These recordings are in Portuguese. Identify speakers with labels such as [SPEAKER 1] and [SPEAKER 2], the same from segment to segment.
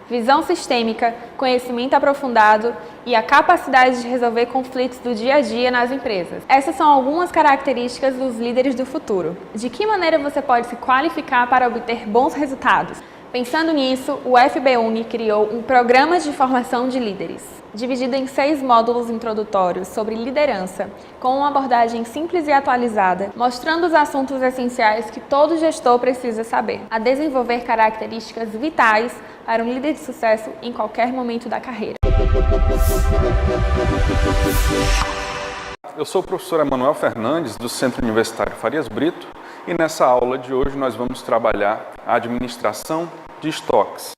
[SPEAKER 1] visão sistêmica, conhecimento aprofundado e a capacidade de resolver conflitos do dia a dia nas empresas. Essas são algumas características dos líderes do futuro. De que maneira você pode se qualificar para obter bons resultados? Pensando nisso, o FBUNI criou um programa de formação de líderes, dividido em 6 módulos introdutórios sobre liderança, com uma abordagem simples e atualizada, mostrando os assuntos essenciais que todo gestor precisa saber, a desenvolver características vitais para um líder de sucesso em qualquer momento da carreira.
[SPEAKER 2] Eu sou o professor Emanuel Fernandes, do Centro Universitário Farias Brito, e nessa aula de hoje nós vamos trabalhar a administração de estoques.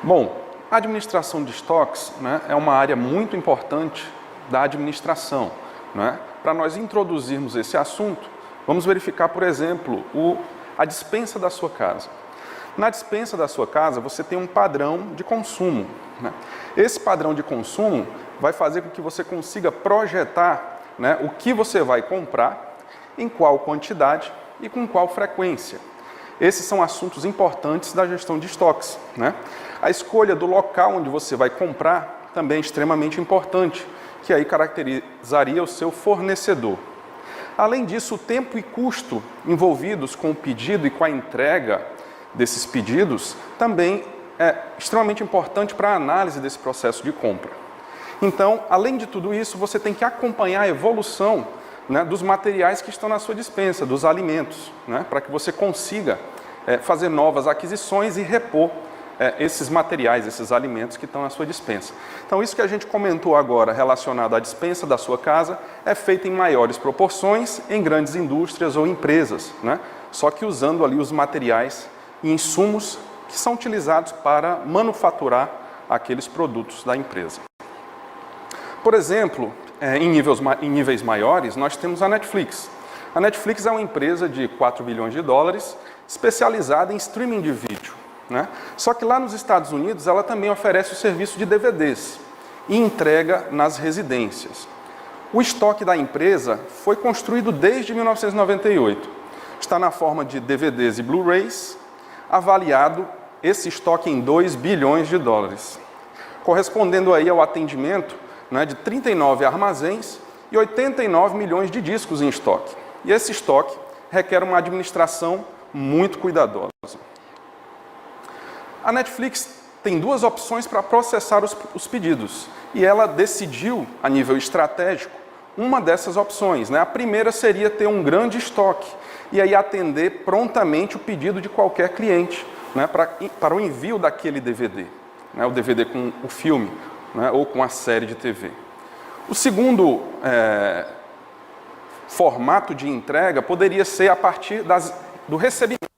[SPEAKER 2] Bom, a administração de estoques, é uma área muito importante da administração. Para nós introduzirmos esse assunto, vamos verificar, por exemplo, a despensa da sua casa. Na despensa da sua casa, você tem um padrão de consumo. Esse padrão de consumo vai fazer com que você consiga projetar o que você vai comprar, em qual quantidade e com qual frequência. Esses são assuntos importantes da gestão de estoques. A escolha do local onde você vai comprar também é extremamente importante, que aí caracterizaria o seu fornecedor. Além disso, o tempo e custo envolvidos com o pedido e com a entrega desses pedidos também é extremamente importante para a análise desse processo de compra. Então, além de tudo isso, você tem que acompanhar a evolução dos materiais que estão na sua despensa, dos alimentos, para que você consiga fazer novas aquisições e repor esses materiais, esses alimentos que estão na sua despensa. Então, isso que a gente comentou agora relacionado à despensa da sua casa é feito em maiores proporções em grandes indústrias ou empresas, só que usando ali os materiais e insumos que são utilizados para manufaturar aqueles produtos da empresa. Por exemplo, em níveis maiores, nós temos a Netflix. A Netflix é uma empresa de 4 bilhões de dólares, especializada em streaming de vídeo. Só que lá nos Estados Unidos, ela também oferece o serviço de DVDs e entrega nas residências. O estoque da empresa foi construído desde 1998. Está na forma de DVDs e Blu-rays, avaliado esse estoque em 2 bilhões de dólares, correspondendo aí ao atendimento de 39 armazéns e 89 milhões de discos em estoque. E esse estoque requer uma administração muito cuidadosa. A Netflix tem 2 opções para processar os pedidos, e ela decidiu, a nível estratégico, uma dessas opções. A primeira seria ter um grande estoque, e aí atender prontamente o pedido de qualquer cliente, para o envio daquele DVD, o DVD com o filme, ou com a série de TV. O segundo formato de entrega poderia ser a partir do recebimento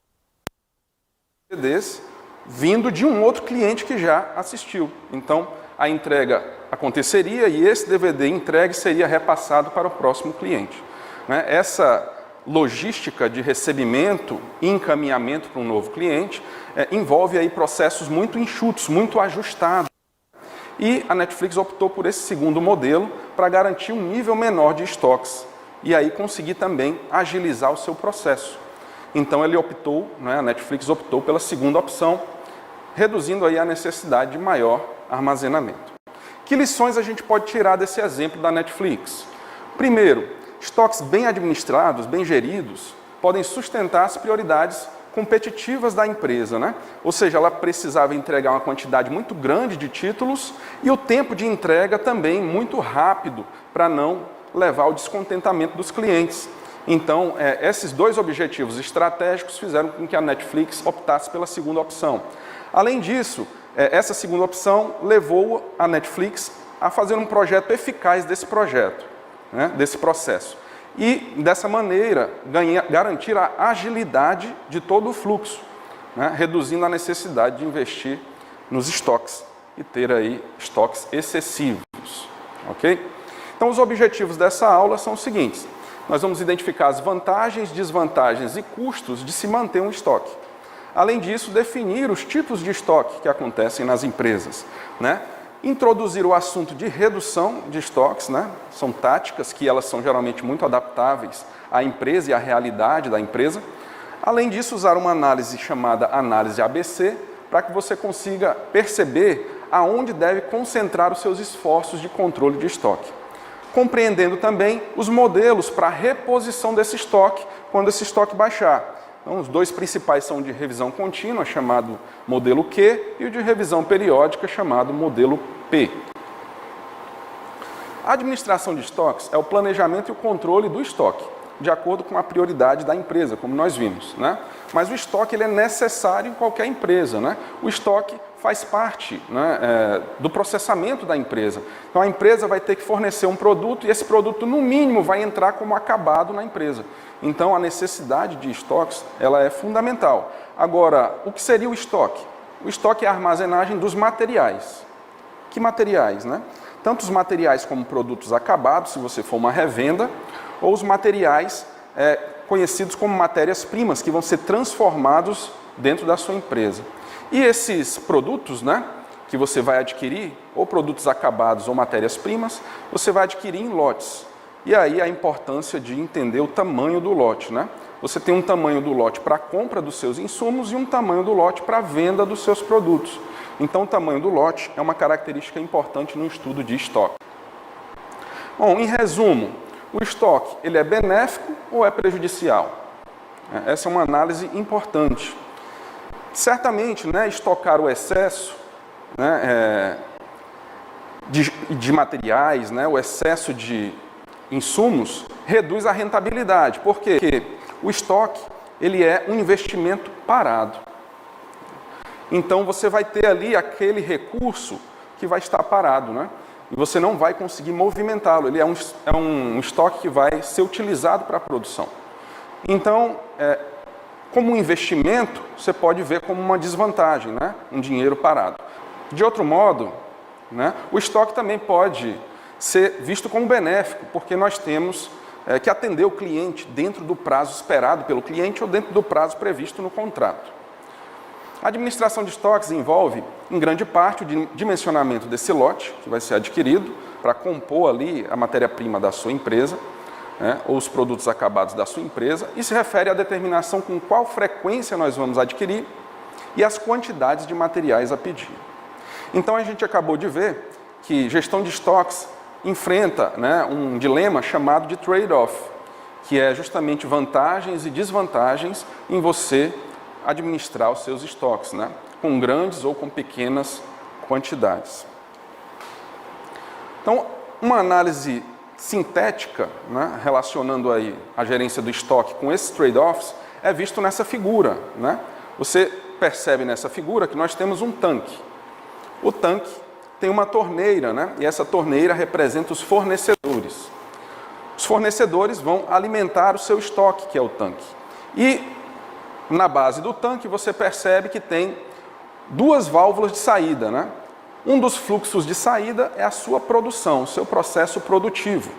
[SPEAKER 2] de DVDs vindo de um outro cliente que já assistiu. Então, a entrega aconteceria e esse DVD entregue seria repassado para o próximo cliente. Essa logística de recebimento e encaminhamento para um novo cliente envolve aí processos muito enxutos, muito ajustados. E a Netflix optou por esse segundo modelo para garantir um nível menor de estoques e aí conseguir também agilizar o seu processo. Então a Netflix optou pela segunda opção, reduzindo aí a necessidade de maior armazenamento. Que lições a gente pode tirar desse exemplo da Netflix? Primeiro, estoques bem administrados, bem geridos, podem sustentar as prioridades competitivas da empresa, Ou seja, ela precisava entregar uma quantidade muito grande de títulos e o tempo de entrega também muito rápido para não levar ao descontentamento dos clientes. Então, esses 2 objetivos estratégicos fizeram com que a Netflix optasse pela segunda opção. Além disso, essa segunda opção levou a Netflix a fazer um projeto eficaz desse processo. E, dessa maneira, garantir a agilidade de todo o fluxo, reduzindo a necessidade de investir nos estoques e ter aí estoques excessivos. Ok? Então, os objetivos dessa aula são os seguintes. Nós vamos identificar as vantagens, desvantagens e custos de se manter um estoque. Além disso, definir os tipos de estoque que acontecem nas empresas, Introduzir o assunto de redução de estoques, né? São táticas que elas são geralmente muito adaptáveis à empresa e à realidade da empresa. Além disso, usar uma análise chamada análise ABC, para que você consiga perceber aonde deve concentrar os seus esforços de controle de estoque. Compreendendo também os modelos para reposição desse estoque quando esse estoque baixar. Então, os dois principais são o de revisão contínua, chamado modelo Q, e o de revisão periódica, chamado modelo P. A administração de estoques é o planejamento e o controle do estoque, de acordo com a prioridade da empresa, como nós vimos, né? Mas o estoque ele é necessário em qualquer empresa, né? O estoque faz parte, né, do processamento da empresa. Então a empresa vai ter que fornecer um produto e esse produto, no mínimo, vai entrar como acabado na empresa. Então a necessidade de estoques ela é fundamental. Agora, o que seria o estoque? O estoque é a armazenagem dos materiais. Que materiais, né? Tanto os materiais como produtos acabados, se você for uma revenda, ou os materiais conhecidos como matérias-primas, que vão ser transformados dentro da sua empresa. E esses produtos, né, que você vai adquirir, ou produtos acabados ou matérias-primas, você vai adquirir em lotes. E aí a importância de entender o tamanho do lote, né? Você tem um tamanho do lote para a compra dos seus insumos e um tamanho do lote para a venda dos seus produtos. Então o tamanho do lote é uma característica importante no estudo de estoque. Bom, em resumo, o estoque ele é benéfico ou é prejudicial? Essa é uma análise importante. Certamente, né, estocar o excesso, né, de materiais, né, o excesso de insumos, reduz a rentabilidade. Por quê? Porque o estoque ele é um investimento parado. Então você vai ter ali aquele recurso que vai estar parado, né? E você não vai conseguir movimentá-lo. Ele é um estoque que vai ser utilizado para a produção. Então, como um investimento, você pode ver como uma desvantagem, né? Um dinheiro parado. De outro modo, né, o estoque também pode ser visto como benéfico, porque nós temos que atender o cliente dentro do prazo esperado pelo cliente ou dentro do prazo previsto no contrato. A administração de estoques envolve, em grande parte, o dimensionamento desse lote, que vai ser adquirido, para compor ali a matéria-prima da sua empresa, né, ou os produtos acabados da sua empresa, e se refere à determinação com qual frequência nós vamos adquirir e as quantidades de materiais a pedir. Então a gente acabou de ver que gestão de estoques enfrenta, né, um dilema chamado de trade-off, que é justamente vantagens e desvantagens em você administrar os seus estoques, né, com grandes ou com pequenas quantidades. Então, uma análise sintética, né, relacionando aí a gerência do estoque com esses trade-offs, é visto nessa figura, né? Você percebe nessa figura que nós temos um tanque. O tanque tem uma torneira, né? E essa torneira representa os fornecedores. Os fornecedores vão alimentar o seu estoque, que é o tanque. E na base do tanque você percebe que tem duas válvulas de saída, né? Um dos fluxos de saída é a sua produção, o seu processo produtivo,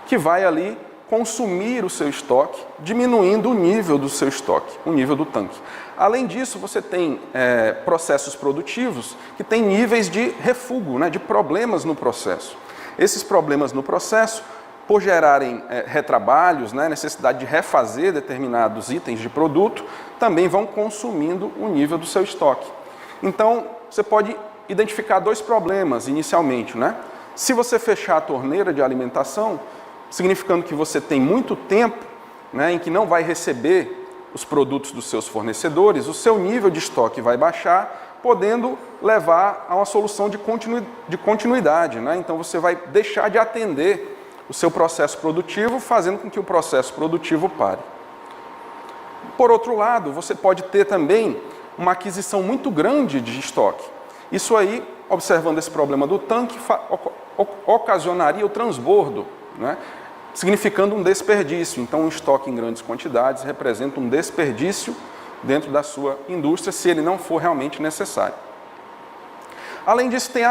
[SPEAKER 2] que vai ali consumir o seu estoque, diminuindo o nível do seu estoque, o nível do tanque. Além disso, você tem processos produtivos que têm níveis de refúgio, né, de problemas no processo. Esses problemas no processo, por gerarem retrabalhos, né, necessidade de refazer determinados itens de produto, também vão consumindo o nível do seu estoque. Então, você pode identificar dois problemas inicialmente, né? Se você fechar a torneira de alimentação, significando que você tem muito tempo, né, em que não vai receber os produtos dos seus fornecedores, o seu nível de estoque vai baixar, podendo levar a uma solução de continuidade, né? Então você vai deixar de atender o seu processo produtivo, fazendo com que o processo produtivo pare. Por outro lado, você pode ter também uma aquisição muito grande de estoque. Isso aí, observando esse problema do tanque, ocasionaria o transbordo, né? Significando um desperdício. Então, um estoque em grandes quantidades representa um desperdício dentro da sua indústria, se ele não for realmente necessário. Além disso, tem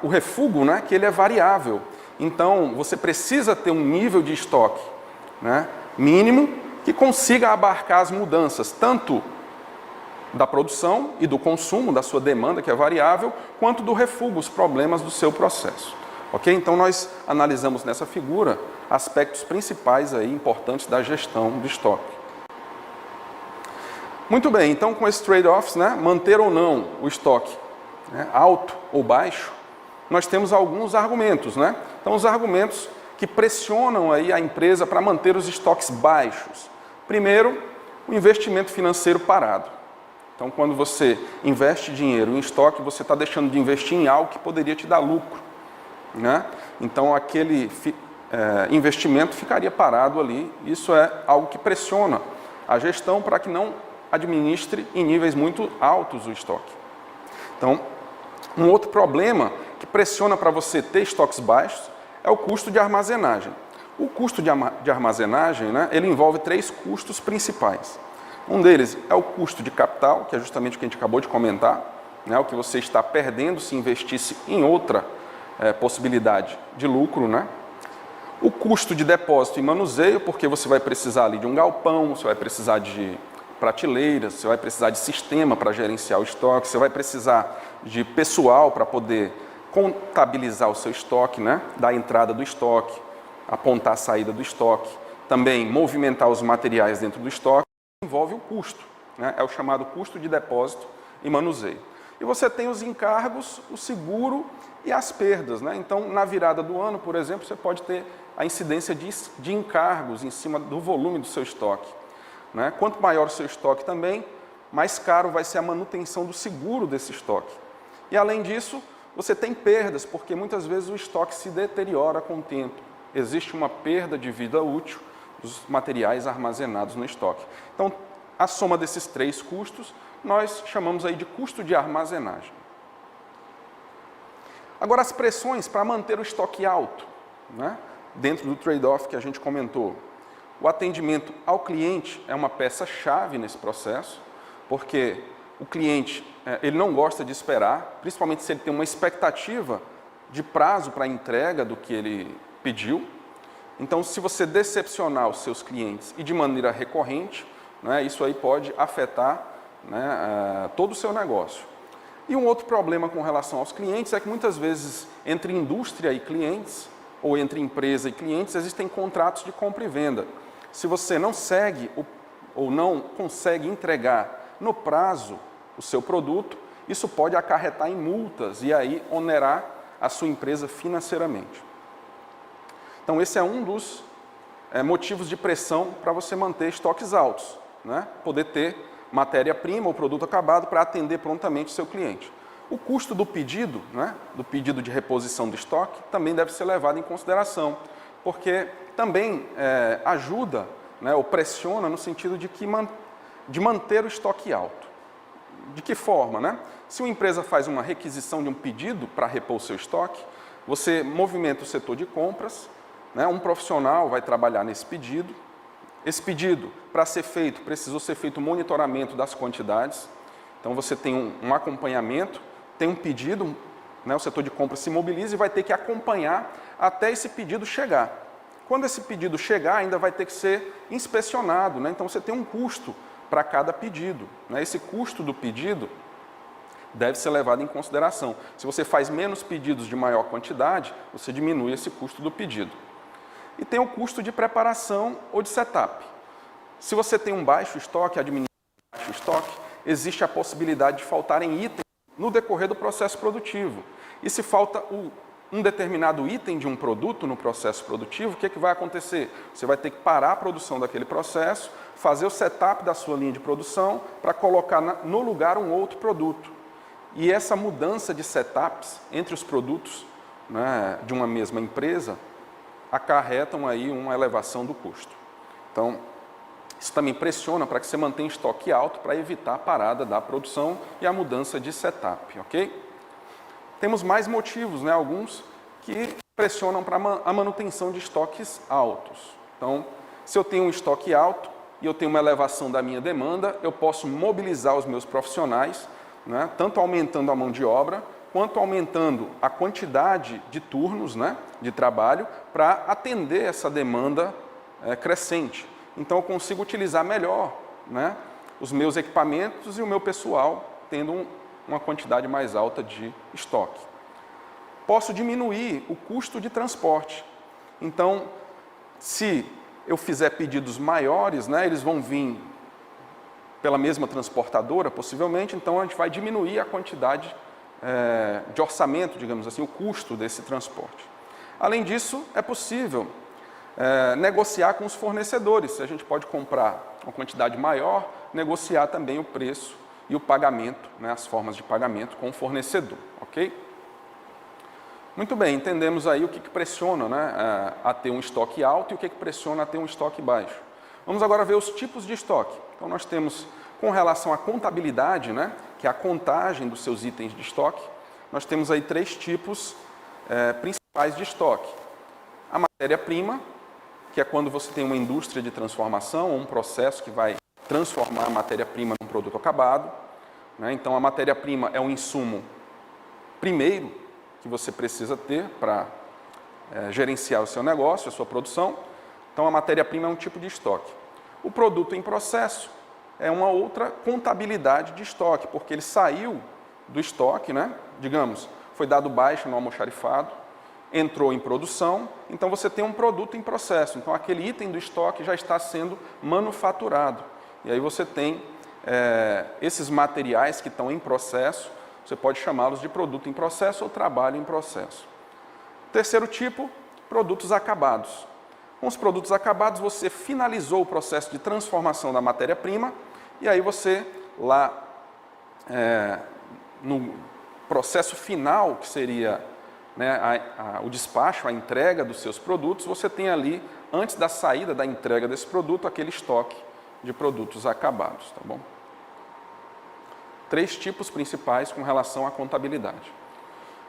[SPEAKER 2] o refúgio, né, que ele é variável. Então, você precisa ter um nível de estoque, né, mínimo que consiga abarcar as mudanças, tanto da produção e do consumo, da sua demanda, que é variável, quanto do refúgio, os problemas do seu processo. Ok? Então, nós analisamos nessa figura aspectos principais aí, importantes da gestão do estoque. Muito bem, então com esses trade-offs, né, manter ou não o estoque, né, alto ou baixo, nós temos alguns argumentos. Né? Então, os argumentos que pressionam aí a empresa para manter os estoques baixos. Primeiro, o investimento financeiro parado. Então, quando você investe dinheiro em estoque, você está deixando de investir em algo que poderia te dar lucro. Né? Então, aquele investimento ficaria parado ali. Isso é algo que pressiona a gestão para que não administre em níveis muito altos o estoque. Então, um outro problema que pressiona para você ter estoques baixos é o custo de armazenagem. O custo de armazenagem, né, ele envolve 3 custos principais. Um deles é o custo de capital, que é justamente o que a gente acabou de comentar, né, o que você está perdendo se investisse em outra possibilidade de lucro. Né? O custo de depósito e manuseio, porque você vai precisar ali de um galpão, você vai precisar de prateleiras, você vai precisar de sistema para gerenciar o estoque, você vai precisar de pessoal para poder contabilizar o seu estoque, né? Dar a entrada do estoque, apontar a saída do estoque, também movimentar os materiais dentro do estoque, envolve o custo, né? É o chamado custo de depósito e manuseio. E você tem os encargos, o seguro e as perdas. Né? Então, na virada do ano, por exemplo, você pode ter a incidência de encargos em cima do volume do seu estoque. Né? Quanto maior o seu estoque também, mais caro vai ser a manutenção do seguro desse estoque. E, além disso, você tem perdas, porque muitas vezes o estoque se deteriora com o tempo. Existe uma perda de vida útil dos materiais armazenados no estoque. Então, a soma desses 3 custos, nós chamamos aí de custo de armazenagem. Agora, as pressões para manter o estoque alto, né? Dentro do trade-off que a gente comentou. O atendimento ao cliente é uma peça-chave nesse processo, porque o cliente ele não gosta de esperar, principalmente se ele tem uma expectativa de prazo para a entrega do que ele pediu. Então, se você decepcionar os seus clientes e de maneira recorrente, né, isso aí pode afetar, né, todo o seu negócio. E um outro problema com relação aos clientes é que muitas vezes entre indústria e clientes, ou entre empresa e clientes, existem contratos de compra e venda. Se você não segue ou não consegue entregar no prazo o seu produto, isso pode acarretar em multas e aí onerar a sua empresa financeiramente. Então, esse é um dos motivos de pressão para você manter estoques altos, né? Poder ter matéria-prima ou produto acabado para atender prontamente o seu cliente. O custo do pedido, né, do pedido de reposição do estoque, também deve ser levado em consideração, porque também ajuda, né, ou pressiona no sentido de manter o estoque alto. De que forma? Né? Se uma empresa faz uma requisição de um pedido para repor o seu estoque, você movimenta o setor de compras, né, um profissional vai trabalhar nesse pedido. Esse pedido, para ser feito, precisou ser feito um monitoramento das quantidades. Então, você tem um acompanhamento, tem um pedido, né, o setor de compras se mobiliza e vai ter que acompanhar até esse pedido chegar. Quando esse pedido chegar, ainda vai ter que ser inspecionado, né? Então, você tem um custo para cada pedido. Né? Esse custo do pedido deve ser levado em consideração. Se você faz menos pedidos de maior quantidade, você diminui esse custo do pedido. E tem o custo de preparação ou de setup. Se você tem um baixo estoque, administra um baixo estoque, existe a possibilidade de faltarem itens no decorrer do processo produtivo. E se falta um determinado item de um produto no processo produtivo, o que vai acontecer? Você vai ter que parar a produção daquele processo, fazer o setup da sua linha de produção para colocar no lugar um outro produto. E essa mudança de setups entre os produtos, né, de uma mesma empresa acarretam aí uma elevação do custo. Então, isso também pressiona para que você mantenha estoque alto para evitar a parada da produção e a mudança de setup, ok? Temos mais motivos, né, alguns que pressionam para a manutenção de estoques altos. Então, se eu tenho um estoque alto e eu tenho uma elevação da minha demanda, eu posso mobilizar os meus profissionais, né, tanto aumentando a mão de obra, quanto aumentando a quantidade de turnos, né, de trabalho para atender essa demanda crescente. Então, eu consigo utilizar melhor, né, os meus equipamentos e o meu pessoal tendo uma quantidade mais alta de estoque. Posso diminuir o custo de transporte. Então, se eu fizer pedidos maiores, né, eles vão vir pela mesma transportadora, possivelmente, então a gente vai diminuir a quantidade de orçamento, digamos assim, o custo desse transporte. Além disso, é possível negociar com os fornecedores. Se a gente pode comprar uma quantidade maior, negociar também o preço e o pagamento, né, as formas de pagamento com o fornecedor, ok? Muito bem, entendemos aí o que pressiona, né, a ter um estoque alto e o que pressiona a ter um estoque baixo. Vamos agora ver os tipos de estoque. Então nós temos, com relação à contabilidade, né, que é a contagem dos seus itens de estoque, nós temos aí 3 tipos principais de estoque. A matéria-prima, que é quando você tem uma indústria de transformação, ou um processo que vai transformar a matéria-prima num produto acabado, né? Então a matéria-prima é um insumo primeiro que você precisa ter para gerenciar o seu negócio, a sua produção. Então a matéria-prima é um tipo de estoque. O produto em processo é uma outra contabilidade de estoque, porque ele saiu do estoque, né? Digamos, foi dado baixa no almoxarifado, entrou em produção, então você tem um produto em processo. Então aquele item do estoque já está sendo manufaturado. E aí você tem esses materiais que estão em processo, você pode chamá-los de produto em processo ou trabalho em processo. Terceiro tipo, produtos acabados. Com os produtos acabados, você finalizou o processo de transformação da matéria-prima e aí você, lá no processo final, que seria, né, o despacho, a entrega dos seus produtos, você tem ali, antes da saída da entrega desse produto, aquele estoque de produtos acabados, tá bom? 3 tipos principais com relação à contabilidade.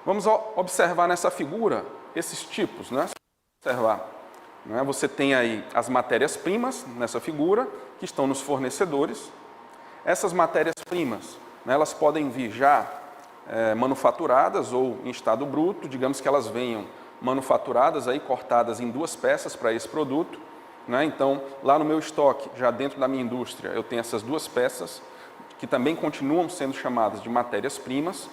[SPEAKER 2] Vamos observar nessa figura esses tipos, né? Observar, né? Você tem aí as matérias-primas nessa figura, que estão nos fornecedores. Essas matérias-primas, né, elas podem vir já manufaturadas ou em estado bruto, digamos que elas venham manufaturadas, aí, cortadas em 2 peças para esse produto, né? Então, lá no meu estoque, já dentro da minha indústria, eu tenho essas 2 peças, que também continuam sendo chamadas de matérias-primas.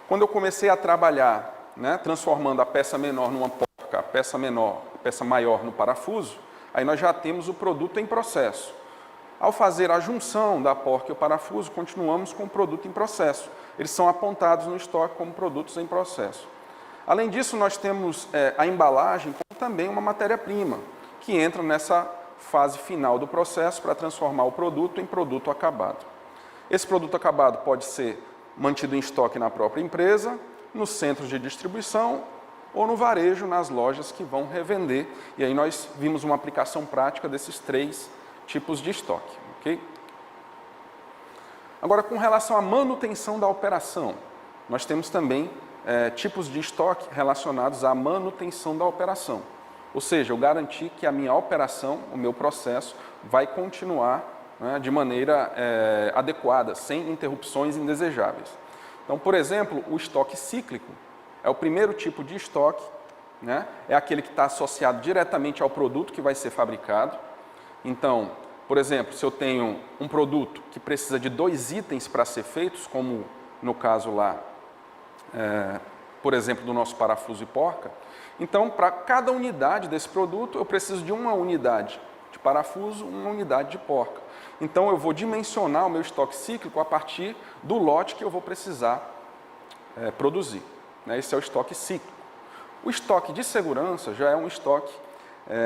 [SPEAKER 2] Quando eu comecei a trabalhar, né, transformando a peça menor numa porca, a peça maior no parafuso, aí nós já temos o produto em processo. Ao fazer a junção da porca e o parafuso, continuamos com o produto em processo. Eles são apontados no estoque como produtos em processo. Além disso, nós temos a embalagem como também uma matéria-prima, que entra nessa fase final do processo para transformar o produto em produto acabado. Esse produto acabado pode ser mantido em estoque na própria empresa, nos centros de distribuição ou no varejo, nas lojas que vão revender. E aí nós vimos uma aplicação prática desses 3 tipos de estoque. Okay? Agora, com relação à manutenção da operação, nós temos também tipos de estoque relacionados à manutenção da operação. Ou seja, eu garantir que a minha operação, o meu processo, vai continuar, né, de maneira adequada, sem interrupções indesejáveis. Então, por exemplo, o estoque cíclico é o primeiro tipo de estoque, né, é aquele que está associado diretamente ao produto que vai ser fabricado. Então, por exemplo, se eu tenho um produto que precisa de 2 itens para ser feitos, como no caso lá, por exemplo, do nosso parafuso e porca, então, para cada unidade desse produto, eu preciso de uma unidade de parafuso, uma unidade de porca. Então, eu vou dimensionar o meu estoque cíclico a partir do lote que eu vou precisar produzir. Né? Esse é o estoque cíclico. O estoque de segurança já é um estoque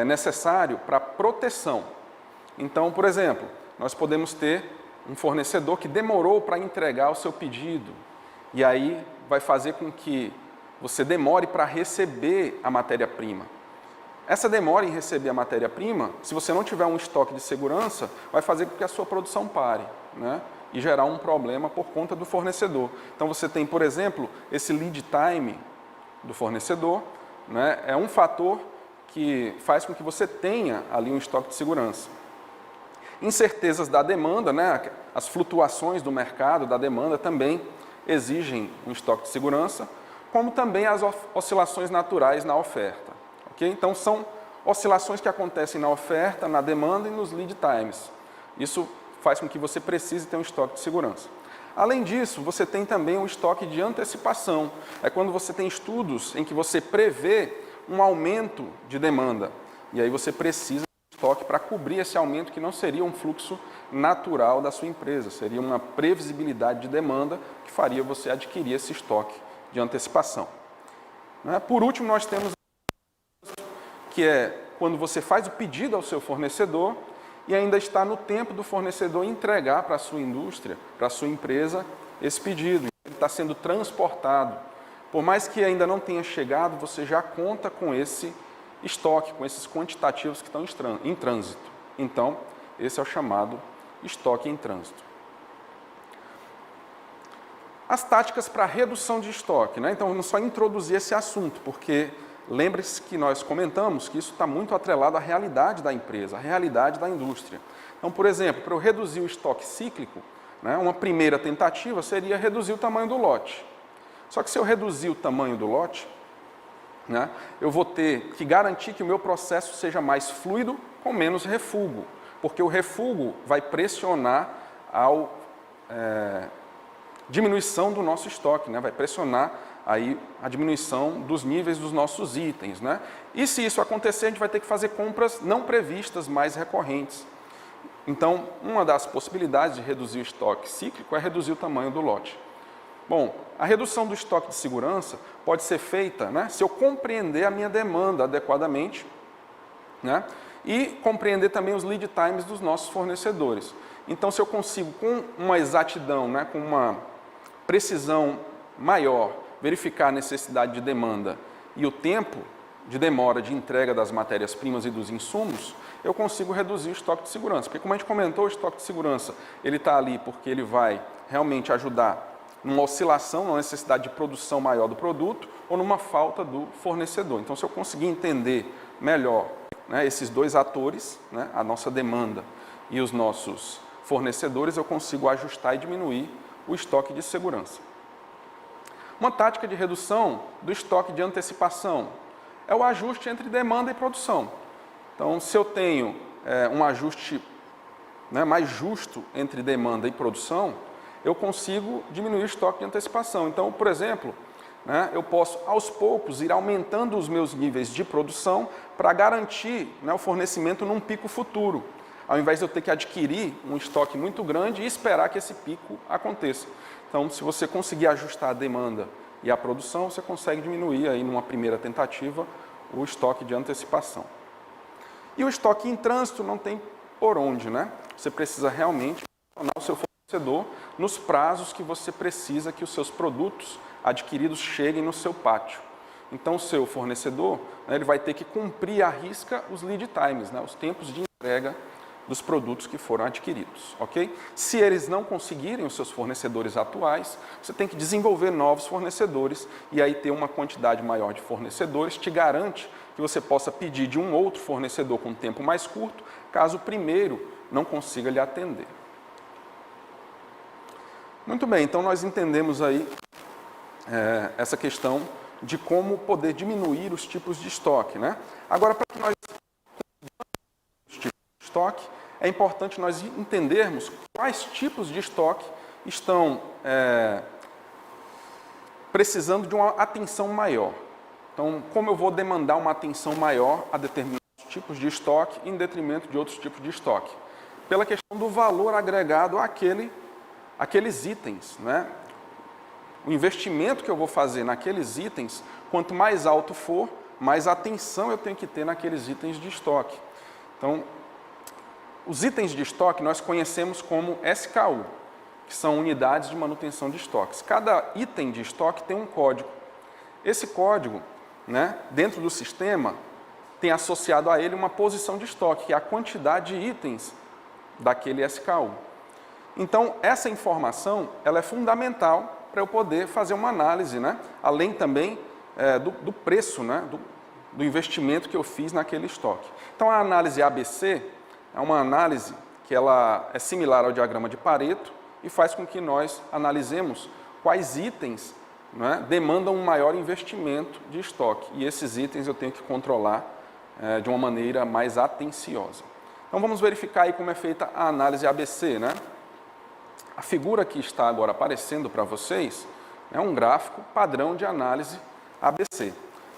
[SPEAKER 2] necessário para proteção. Então, por exemplo, nós podemos ter um fornecedor que demorou para entregar o seu pedido, e aí vai fazer com que você demore para receber a matéria-prima. Essa demora em receber a matéria-prima, se você não tiver um estoque de segurança, vai fazer com que a sua produção pare, né? E gerar um problema por conta do fornecedor. Então você tem, por exemplo, esse lead time do fornecedor, né? É um fator que faz com que você tenha ali um estoque de segurança. Incertezas da demanda, né? As flutuações do mercado, da demanda, também exigem um estoque de segurança, como também as oscilações naturais na oferta. Okay? Então, são oscilações que acontecem na oferta, na demanda e nos lead times. Isso faz com que você precise ter um estoque de segurança. Além disso, você tem também o estoque de antecipação. É quando você tem estudos em que você prevê um aumento de demanda. E aí você precisa de estoque para cobrir esse aumento, que não seria um fluxo natural da sua empresa. Seria uma previsibilidade de demanda que faria você adquirir esse estoque de antecipação. Por último, nós temos que é quando você faz o pedido ao seu fornecedor e ainda está no tempo do fornecedor entregar para a sua indústria, para a sua empresa, esse pedido. Ele está sendo transportado. Por mais que ainda não tenha chegado, você já conta com esse estoque, com esses quantitativos que estão em trânsito. Então, esse é o chamado estoque em trânsito. As táticas para redução de estoque, né? Então, vamos só introduzir esse assunto, porque lembre-se que nós comentamos que isso está muito atrelado à realidade da empresa, à realidade da indústria. Então, por exemplo, para eu reduzir o estoque cíclico, né, uma primeira tentativa seria reduzir o tamanho do lote. Só que se eu reduzir o tamanho do lote, né, eu vou ter que garantir que o meu processo seja mais fluido, com menos refúgio, porque o refúgio vai pressionar a diminuição do nosso estoque, né, vai pressionar aí a diminuição dos níveis dos nossos itens, né? E se isso acontecer, a gente vai ter que fazer compras não previstas mais recorrentes. Então, uma das possibilidades de reduzir o estoque cíclico é reduzir o tamanho do lote. Bom, a redução do estoque de segurança pode ser feita, né, se eu compreender a minha demanda adequadamente, né, e compreender também os lead times dos nossos fornecedores. Então, se eu consigo, com uma exatidão, né, com uma precisão maior, verificar a necessidade de demanda e o tempo de demora de entrega das matérias-primas e dos insumos, eu consigo reduzir o estoque de segurança. Porque, como a gente comentou, o estoque de segurança ele está ali porque ele vai realmente ajudar numa oscilação, numa necessidade de produção maior do produto ou numa falta do fornecedor. Então, se eu conseguir entender melhor, né, esses dois atores, né, a nossa demanda e os nossos fornecedores, eu consigo ajustar e diminuir o estoque de segurança. Uma tática de redução do estoque de antecipação é o ajuste entre demanda e produção. Então, se eu tenho um ajuste, né, mais justo entre demanda e produção, eu consigo diminuir o estoque de antecipação. Então, por exemplo, né, eu posso, aos poucos, ir aumentando os meus níveis de produção para garantir, né, o fornecimento num pico futuro, ao invés de eu ter que adquirir um estoque muito grande e esperar que esse pico aconteça. Então, se você conseguir ajustar a demanda e a produção, você consegue diminuir aí numa primeira tentativa o estoque de antecipação. E o estoque em trânsito não tem por onde, né? Você precisa realmente tornar o seu fornecedor nos prazos que você precisa que os seus produtos adquiridos cheguem no seu pátio. Então, o seu fornecedor, né, ele vai ter que cumprir à risca os lead times, né, os tempos de entrega dos produtos que foram adquiridos, ok? Se eles não conseguirem, os seus fornecedores atuais, você tem que desenvolver novos fornecedores e aí ter uma quantidade maior de fornecedores te garante que você possa pedir de um outro fornecedor com um tempo mais curto, caso o primeiro não consiga lhe atender. Muito bem, então nós entendemos aí essa questão de como poder diminuir os tipos de estoque, né? Agora, para que nós os tipos de estoque, é importante nós entendermos quais tipos de estoque estão precisando de uma atenção maior. Então, como eu vou demandar uma atenção maior a determinados tipos de estoque em detrimento de outros tipos de estoque? Pela questão do valor agregado àqueles itens, né? O investimento que eu vou fazer naqueles itens, quanto mais alto for, mais atenção eu tenho que ter naqueles itens de estoque. Então, os itens de estoque nós conhecemos como SKU, que são unidades de manutenção de estoques. Cada item de estoque tem um código. Esse código, né, dentro do sistema, tem associado a ele uma posição de estoque, que é a quantidade de itens daquele SKU. Então, essa informação ela é fundamental para eu poder fazer uma análise, né, além também do preço, né, do investimento que eu fiz naquele estoque. Então, a análise ABC é uma análise que ela é similar ao diagrama de Pareto e faz com que nós analisemos quais itens, né, demandam um maior investimento de estoque. E esses itens eu tenho que controlar de uma maneira mais atenciosa. Então vamos verificar aí como é feita a análise ABC, né? A figura que está agora aparecendo para vocês é um gráfico padrão de análise ABC.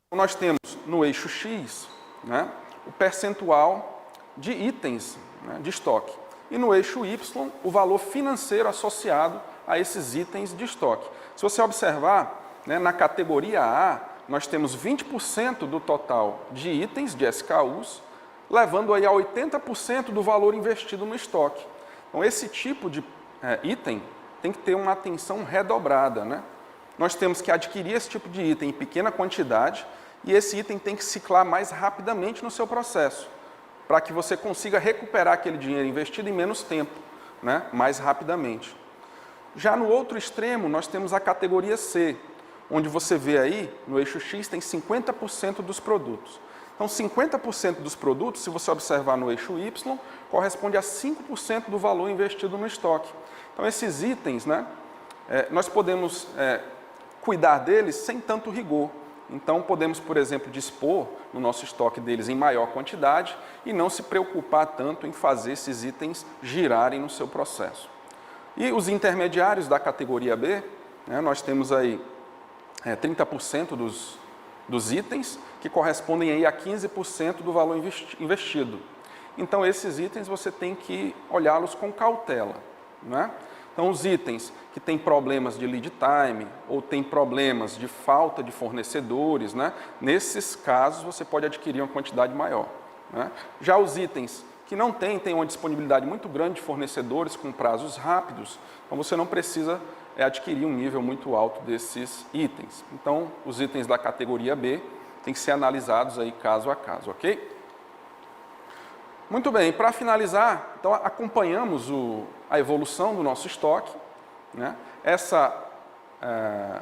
[SPEAKER 2] Então, nós temos no eixo X, né, o percentual de itens, né, de estoque. E no eixo Y, o valor financeiro associado a esses itens de estoque. Se você observar, né, na categoria A, nós temos 20% do total de itens, de SKUs, levando aí a 80% do valor investido no estoque. Então, esse tipo de item tem que ter uma atenção redobrada, né? Nós temos que adquirir esse tipo de item em pequena quantidade e esse item tem que ciclar mais rapidamente no seu processo, para que você consiga recuperar aquele dinheiro investido em menos tempo, né? Mais rapidamente. Já no outro extremo, nós temos a categoria C, onde você vê aí, no eixo X, tem 50% dos produtos. Então, 50% dos produtos, se você observar no eixo Y, corresponde a 5% do valor investido no estoque. Então, esses itens, né, nós podemos cuidar deles sem tanto rigor. Então, podemos, por exemplo, dispor no nosso estoque deles em maior quantidade e não se preocupar tanto em fazer esses itens girarem no seu processo. E os intermediários da categoria B, né, nós temos aí 30% dos itens, que correspondem aí a 15% do valor investido. Então, esses itens você tem que olhá-los com cautela, né? Então, os itens que têm problemas de lead time ou têm problemas de falta de fornecedores, né? Nesses casos, você pode adquirir uma quantidade maior, né? Já os itens que não têm uma disponibilidade muito grande de fornecedores com prazos rápidos, então você não precisa adquirir um nível muito alto desses itens. Então, os itens da categoria B têm que ser analisados aí caso a caso, ok? Muito bem, para finalizar, então acompanhamos a evolução do nosso estoque, né? Essa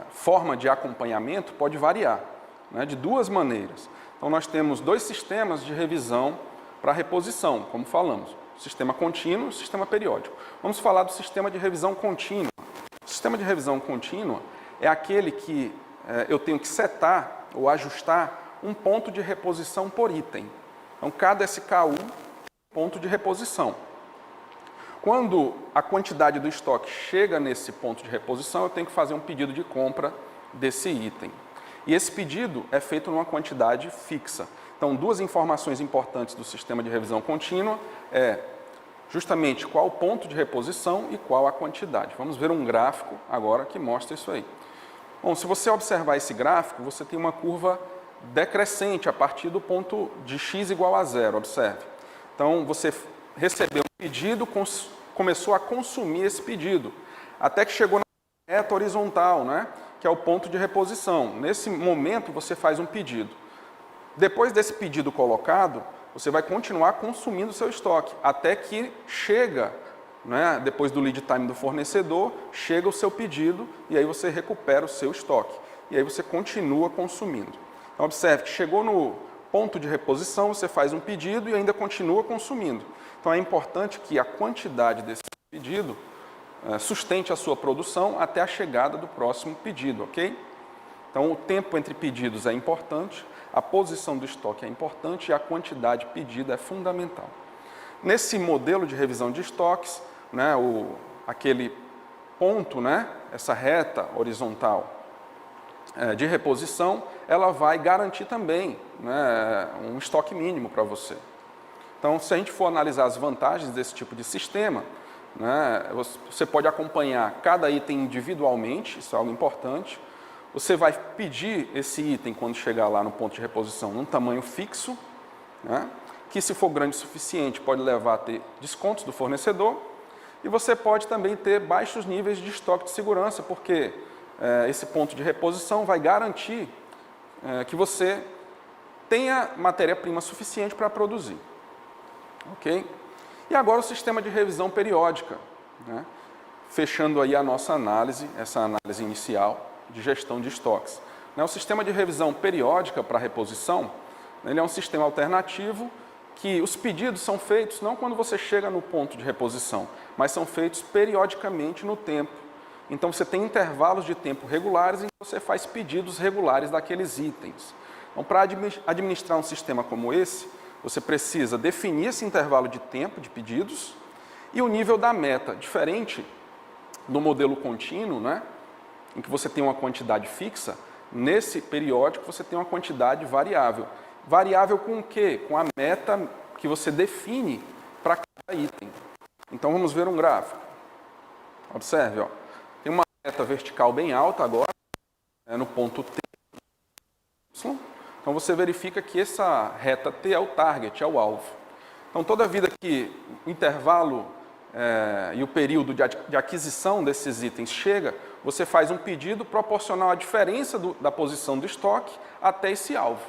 [SPEAKER 2] forma de acompanhamento pode variar, né, de duas maneiras. Então, nós temos dois sistemas de revisão para reposição, como falamos, sistema contínuo e sistema periódico. Vamos falar do sistema de revisão contínua. O sistema de revisão contínua é aquele que eu tenho que setar ou ajustar um ponto de reposição por item. Então, cada SKU ponto de reposição. Quando a quantidade do estoque chega nesse ponto de reposição, eu tenho que fazer um pedido de compra desse item. E esse pedido é feito numa quantidade fixa. Então, duas informações importantes do sistema de revisão contínua é justamente qual o ponto de reposição e qual a quantidade. Vamos ver um gráfico agora que mostra isso aí. Bom, se você observar esse gráfico, você tem uma curva decrescente a partir do ponto de x igual a zero, observe. Então, você recebeu um pedido, começou a consumir esse pedido, até que chegou na reta horizontal, né, que é o ponto de reposição. Nesse momento, você faz um pedido. Depois desse pedido colocado, você vai continuar consumindo o seu estoque, até que chega, né, depois do lead time do fornecedor, chega o seu pedido e aí você recupera o seu estoque. E aí você continua consumindo. Então, observe que chegou no ponto de reposição, você faz um pedido e ainda continua consumindo. Então, é importante que a quantidade desse pedido sustente a sua produção até a chegada do próximo pedido, ok? Então, o tempo entre pedidos é importante, a posição do estoque é importante e a quantidade pedida é fundamental. Nesse modelo de revisão de estoques, né, aquele ponto, né, essa reta horizontal de reposição, ela vai garantir também, né, um estoque mínimo para você. Então, se a gente for analisar as vantagens desse tipo de sistema, né, você pode acompanhar cada item individualmente, isso é algo importante. Você vai pedir esse item, quando chegar lá no ponto de reposição, num tamanho fixo, né, que se for grande o suficiente pode levar a ter descontos do fornecedor. E você pode também ter baixos níveis de estoque de segurança, porque esse ponto de reposição vai garantir que você tenha matéria-prima suficiente para produzir. Ok? E agora o sistema de revisão periódica, né? Fechando aí a nossa análise, essa análise inicial de gestão de estoques. O sistema de revisão periódica para reposição, ele é um sistema alternativo que os pedidos são feitos não quando você chega no ponto de reposição, mas são feitos periodicamente no tempo. Então, você tem intervalos de tempo regulares em que você faz pedidos regulares daqueles itens. Então, para administrar um sistema como esse, você precisa definir esse intervalo de tempo de pedidos e o nível da meta, diferente do modelo contínuo, né, em que você tem uma quantidade fixa, nesse periódico você tem uma quantidade variável. Variável com o quê? Com a meta que você define para cada item. Então vamos ver um gráfico. Observe, ó. Tem uma meta vertical bem alta agora, no ponto T. Então você verifica que essa reta T é o target, é o alvo. Então toda vida que o intervalo e o período de aquisição desses itens chega, você faz um pedido proporcional à diferença da posição do estoque até esse alvo.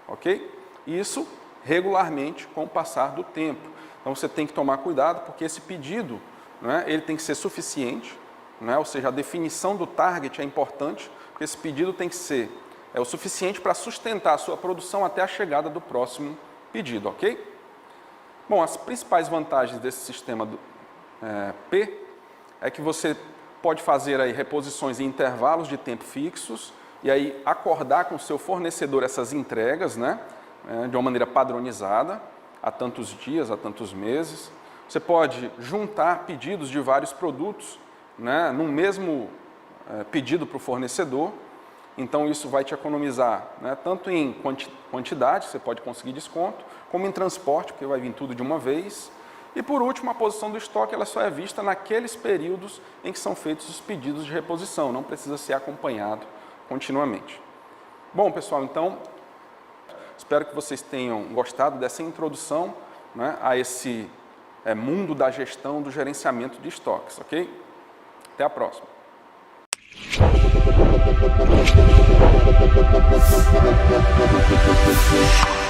[SPEAKER 2] Ok? Isso regularmente com o passar do tempo. Então você tem que tomar cuidado porque esse pedido, né, ele tem que ser suficiente, né, ou seja, a definição do target é importante, porque esse pedido tem que ser o suficiente para sustentar a sua produção até a chegada do próximo pedido, ok? Bom, as principais vantagens desse sistema P é que você pode fazer aí reposições em intervalos de tempo fixos e aí acordar com o seu fornecedor essas entregas, né, de uma maneira padronizada, há tantos dias, há tantos meses. Você pode juntar pedidos de vários produtos, né, num mesmo pedido para o fornecedor. Então isso vai te economizar, né, tanto em quantidade, você pode conseguir desconto, como em transporte, porque vai vir tudo de uma vez. E por último, a posição do estoque ela só é vista naqueles períodos em que são feitos os pedidos de reposição, não precisa ser acompanhado continuamente. Bom, pessoal, então, espero que vocês tenham gostado dessa introdução, né, a esse mundo da gestão, do gerenciamento de estoques, ok? Até a próxima. Thank you.